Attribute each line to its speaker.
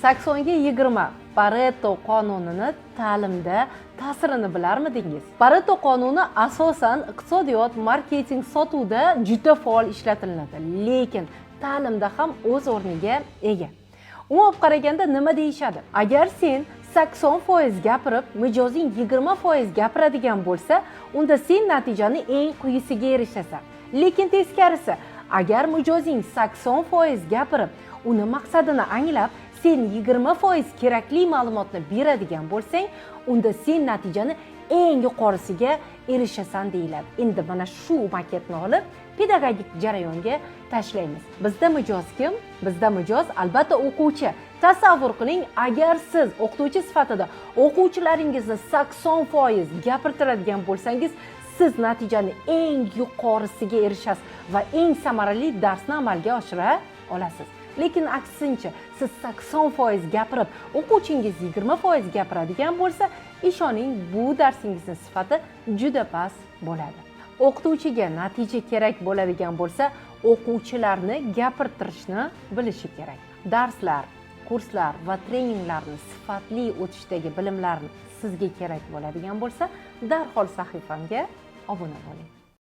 Speaker 1: 80-20 Pareto qonunini ta'limda ta'sirini bilarmidingiz? Pareto qonuni asosan iqtisodiyot, marketing, sotuvda juda faol ishlatiladi, lekin ta'limda ham o'z o'rniga ega. Umuman qaraganda nima deyishadi? Agar sen 80% gapirib, mijozing 20% gapiradigan bo'lsa, unda sen natijani eng quyisiga erishasan. Lekin teskarisi, agar mijozing 80% gapirib, uni maqsadini anglab, sen 20% kerakli ma'lumotni beradigan bo'lsang, unda sen natijani eng yuqorisiga erishasan deyiladi. Endi mana shu maketni olib pedagogik jarayonga tashlaymiz. Bizda mijoz kim? Bizda mijoz albatta o'quvchi. Tasavvur qiling, agar siz o'qituvchi sifatida o'quvchilaringizni 80% gapirtiradigan bo'lsangiz, siz natijani eng yuqorisiga erishasiz va eng samarali darsni amalga oshira olasiz. Lekin aksincha, siz 80% gapirib, o'quvchingiz 20% gapiradigan bo'lsa, ishoning, bu darsingizning sifati juda past bo'ladi. O'qituvchiga natija kerak bo'ladigan bo'lsa, o'quvchilarni gapirtirishni bilishi kerak. Darslar, kurslar va treninglarni sifatli o'tishdagi bilimlarni sizga kerak bo'ladigan bo'lsa, darhol sahifamga obuna bo'ling.